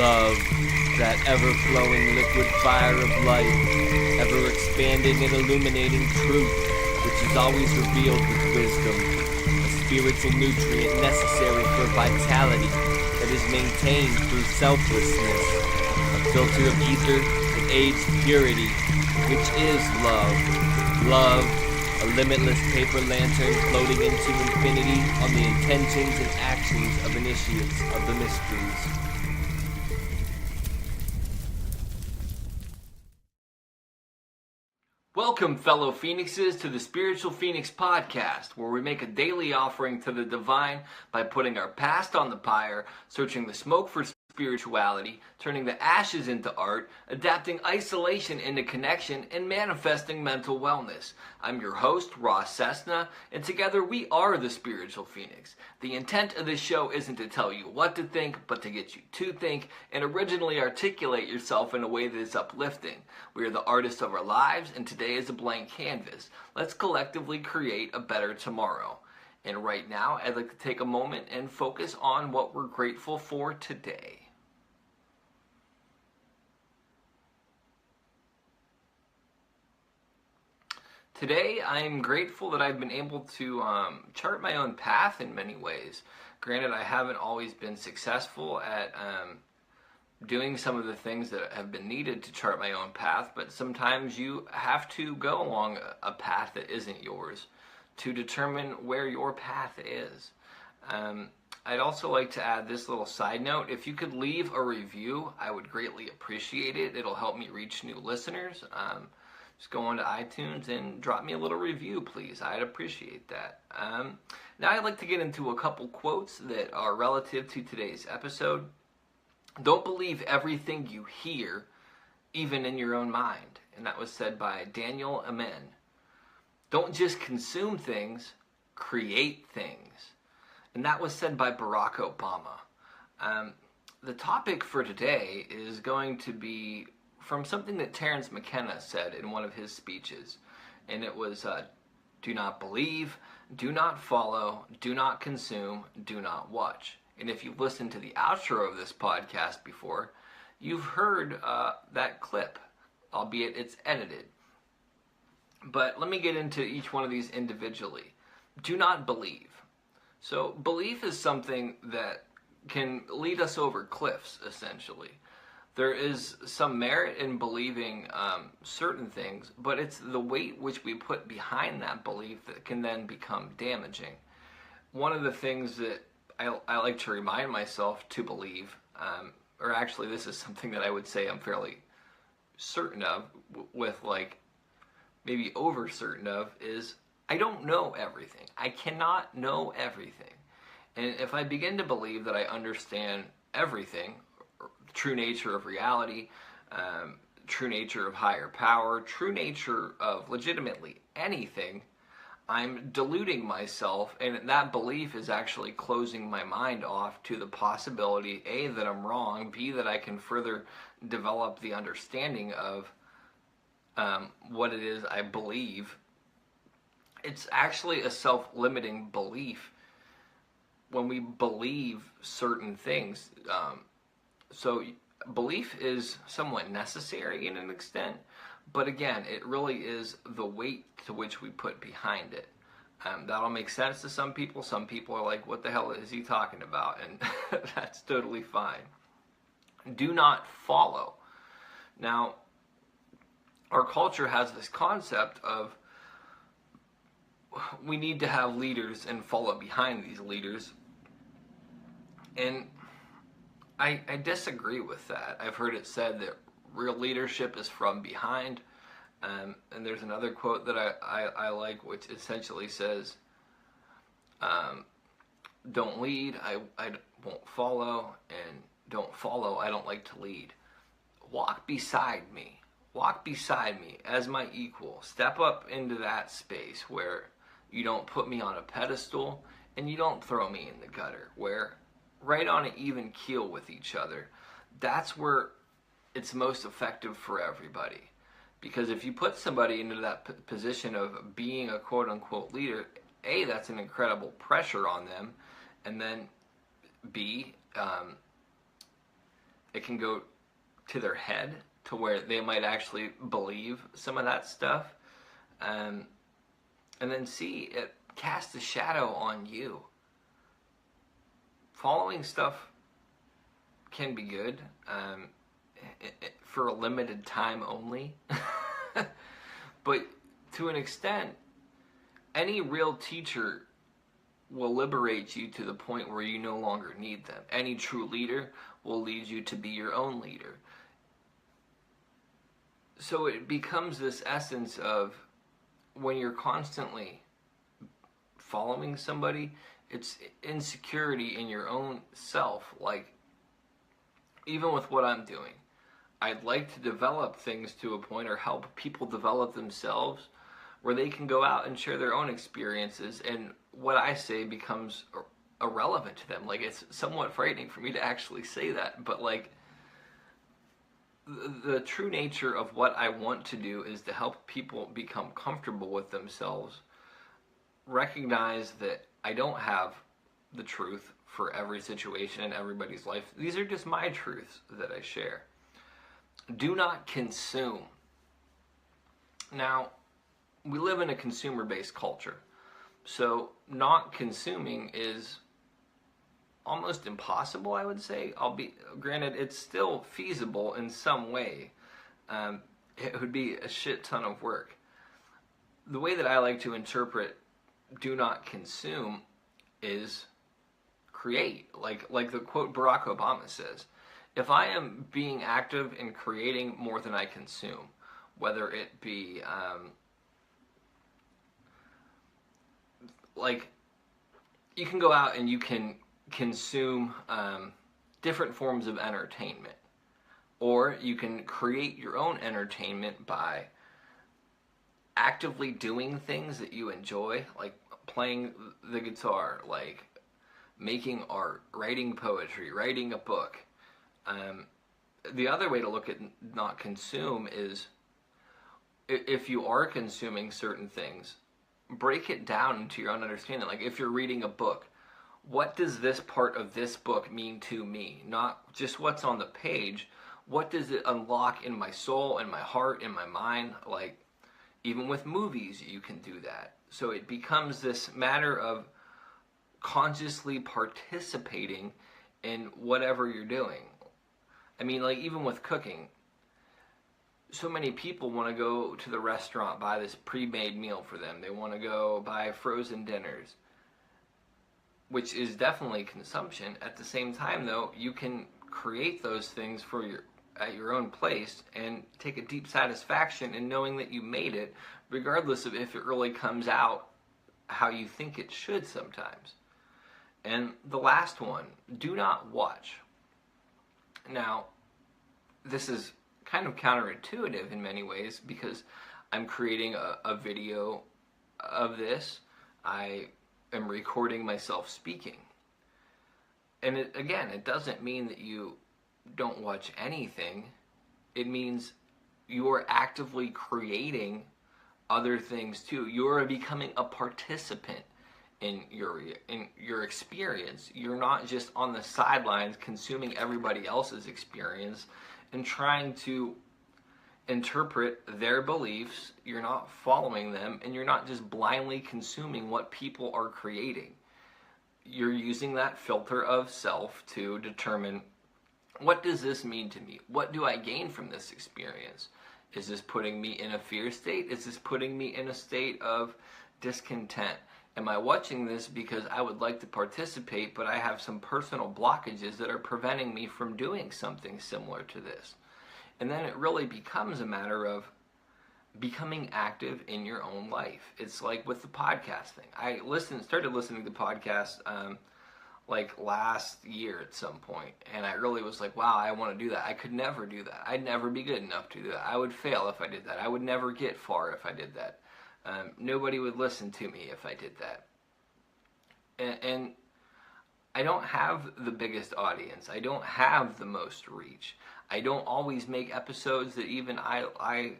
Love, that ever-flowing liquid fire of light, ever-expanding and illuminating truth, which is always revealed with wisdom, a spiritual nutrient necessary for vitality that is maintained through selflessness, a filter of ether that aids purity, which is love. Love, a limitless paper lantern floating into infinity on the intentions and actions of initiates of the mysteries. Welcome, fellow Phoenixes, to the Spiritual Phoenix Podcast, where we make a daily offering to the divine by putting our past on the pyre, searching the smoke for spirituality, turning the ashes into art, adapting isolation into connection, and manifesting mental wellness. I'm your host, Ross Cessna, and together we are the Spiritual Phoenix. The intent of this show isn't to tell you what to think, but to get you to think and originally articulate yourself in a way that is uplifting. We are the artists of our lives, and today is a blank canvas. Let's collectively create a better tomorrow. And right now, I'd like to take a moment and focus on what we're grateful for today. Today, I'm grateful that I've been able to chart my own path in many ways. Granted, I haven't always been successful at doing some of the things that have been needed to chart my own path, but sometimes you have to go along a path that isn't yours to determine where your path is. I'd also like to add this little side note. If you could leave a review, I would greatly appreciate it. It'll help me reach new listeners. Just go on to iTunes and drop me a little review, please. I'd appreciate that. Now I'd like to get into a couple quotes that are relative to today's episode. Don't believe everything you hear, even in your own mind. And that was said by Daniel Amen. Don't just consume things, create things. And that was said by Barack Obama. The topic for today is going to be from something that Terrence Mckenna said in one of his speeches. And it was, do not believe, do not follow, do not consume, do not watch. And if you've listened to the outro of this podcast before, you've heard that clip, albeit it's edited. But let me get into each one of these individually. Do not believe. So belief is something that can lead us over cliffs, essentially. There is some merit in believing certain things, but it's the weight which we put behind that belief that can then become damaging. One of the things that I like to remind myself to believe, or actually this is something that I would say I'm fairly certain of, with like maybe over certain of, is I don't know everything. I cannot know everything. And if I begin to believe that I understand everything, true nature of reality, true nature of higher power, true nature of legitimately anything, I'm deluding myself, and that belief is actually closing my mind off to the possibility, A, that I'm wrong, B, that I can further develop the understanding of what it is I believe. It's actually a self-limiting belief when we believe certain things. So belief is somewhat necessary in an extent, but again, it really is the weight to which we put behind it. That'll make sense to some people. Some people are like, what the hell is he talking about? And that's totally fine. Do not follow. Now, our culture has this concept of we need to have leaders and follow behind these leaders. And I disagree with that. I've heard it said that real leadership is from behind. And there's another quote that I like, which essentially says, don't lead, I won't follow, and don't follow, I don't like to lead. Walk beside me. Walk beside me as my equal. Step up into that space where you don't put me on a pedestal and you don't throw me in the gutter, where right on an even keel with each other. That's where it's most effective for everybody. Because if you put somebody into that position of being a quote-unquote leader, A, that's an incredible pressure on them, and then B, it can go to their head to where they might actually believe some of that stuff. And then C, it casts a shadow on you. Following stuff can be good for a limited time only. But to an extent, any real teacher will liberate you to the point where you no longer need them. Any true leader will lead you to be your own leader. So it becomes this essence of, when you're constantly following somebody, it's insecurity in your own self. Like, even with what I'm doing, I'd like to develop things to a point, or help people develop themselves, where they can go out and share their own experiences, and what I say becomes irrelevant to them. Like, it's somewhat frightening for me to actually say that, but like, the true nature of what I want to do is to help people become comfortable with themselves, recognize that I don't have the truth for every situation in everybody's life. These are just my truths that I share. Do not consume. Now, we live in a consumer-based culture, so not consuming is almost impossible, I would say. Granted, it's still feasible in some way. It would be a shit ton of work. The way that I like to interpret do not consume is create. Like the quote Barack Obama says, if I am being active in creating more than I consume, whether it be like, you can go out and you can consume different forms of entertainment, or you can create your own entertainment by actively doing things that you enjoy, like playing the guitar, like making art, writing poetry, writing a book. The other way to look at not consume is, if you are consuming certain things, break it down into your own understanding. Like, if you're reading a book, what does this part of this book mean to me? Not just what's on the page. What does it unlock in my soul, in my heart, in my mind? Like, even with movies, you can do that. So it becomes this matter of consciously participating in whatever you're doing. I mean, like, even with cooking, so many people want to go to the restaurant, buy this pre-made meal for them. They want to go buy frozen dinners, which is definitely consumption. At the same time, though, you can create those things at your own place and take a deep satisfaction in knowing that you made it, regardless of if it really comes out how you think it should sometimes. And the last one, do not watch. Now, this is kind of counterintuitive in many ways, because I'm creating a video of this. I am recording myself speaking. And it doesn't mean that you don't watch anything. It means you're actively creating other things too. You're becoming a participant in your experience. You're not just on the sidelines consuming everybody else's experience and trying to interpret their beliefs. You're not following them, and you're not just blindly consuming what people are creating. You're using that filter of self to determine, what does this mean to me? What do I gain from this experience? Is this putting me in a fear state? Is this putting me in a state of discontent? Am I watching this because I would like to participate, but I have some personal blockages that are preventing me from doing something similar to this? And then it really becomes a matter of becoming active in your own life. It's like with the podcast thing. I started listening to podcasts like last year at some point, and I really was like, wow, I want to do that. I could never do that. I'd never be good enough to do that. I would fail if I did that. I would never get far if I did that. Nobody would listen to me if I did that. And I don't have the biggest audience. I don't have the most reach. I don't always make episodes that even I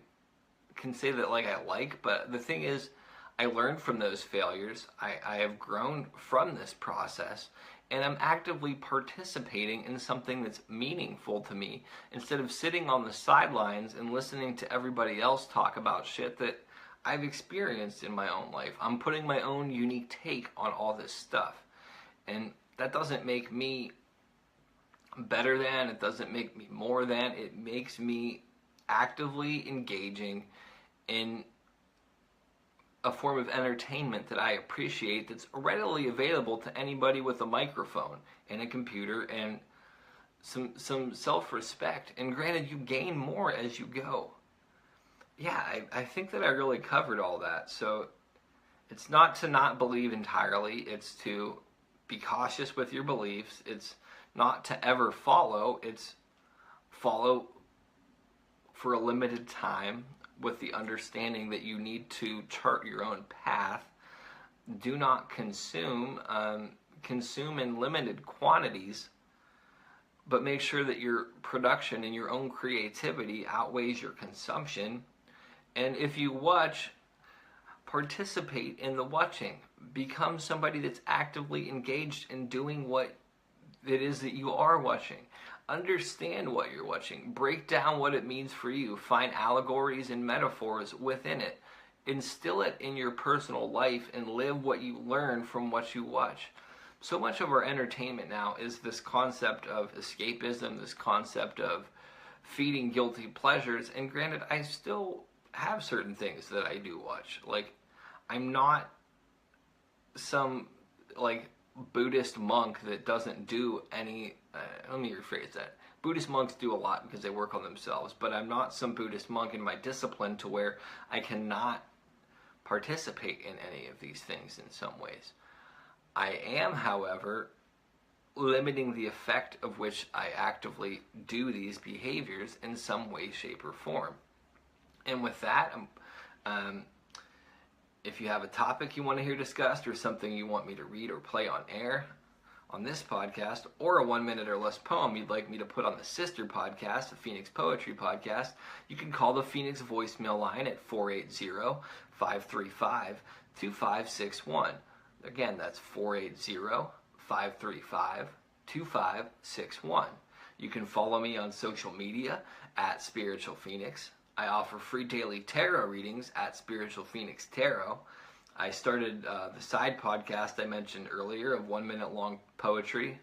can say that I like, but the thing is, I learned from those failures. I have grown from this process, and I'm actively participating in something that's meaningful to me instead of sitting on the sidelines and listening to everybody else talk about shit that I've experienced in my own life. I'm putting my own unique take on all this stuff. And that doesn't make me better than, it doesn't make me more than, it makes me actively engaging in a form of entertainment that I appreciate, that's readily available to anybody with a microphone and a computer and some self-respect. And granted, you gain more as you go. Yeah, I think that I really covered all that. So it's not to not believe entirely, it's to be cautious with your beliefs. It's not to ever follow, it's follow for a limited time with the understanding that you need to chart your own path. Do not consume, consume in limited quantities, but make sure that your production and your own creativity outweighs your consumption. And if you watch, participate in the watching. Become somebody that's actively engaged in doing what it is that you are watching. Understand what you're watching. Break down what it means for you. Find allegories and metaphors within it. Instill it in your personal life and live what you learn from what you watch. So much of our entertainment now is this concept of escapism, this concept of feeding guilty pleasures. And granted, I still have certain things that I do watch. Like, I'm not some, like, Buddhist monk that doesn't do any, let me rephrase that. Buddhist monks do a lot because they work on themselves, but I'm not some Buddhist monk in my discipline to where I cannot participate in any of these things in some ways. I am, however, limiting the effect of which I actively do these behaviors in some way, shape, or form. And with that, if you have a topic you want to hear discussed or something you want me to read or play on air on this podcast, or a 1 minute or less poem you'd like me to put on the sister podcast, the Phoenix Poetry Podcast, you can call the Phoenix voicemail line at 480-535-2561. Again, that's 480-535-2561. You can follow me on social media at Spiritual Phoenix. I offer free daily tarot readings at Spiritual Phoenix Tarot. I started the side podcast I mentioned earlier of 1 minute long poetry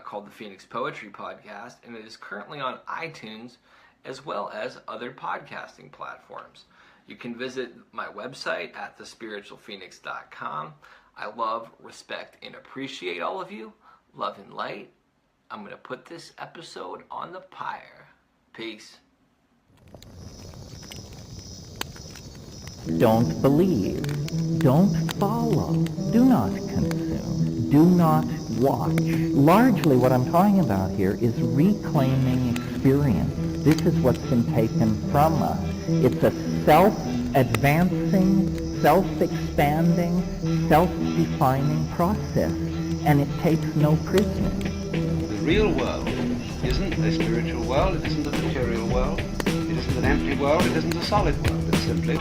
called the Phoenix Poetry Podcast, and it is currently on iTunes as well as other podcasting platforms. You can visit my website at thespiritualphoenix.com. I love, respect, and appreciate all of you. Love and light. I'm going to put this episode on the pyre. Peace. Don't believe. Don't follow. Do not consume. Do not watch. Largely what I'm talking about here is reclaiming experience. This is what's been taken from us. It's a self-advancing, self-expanding, self-defining process, and it takes no prisoners. The real world isn't a spiritual world, it isn't a material world, it isn't an empty world, it isn't a solid world. It's simply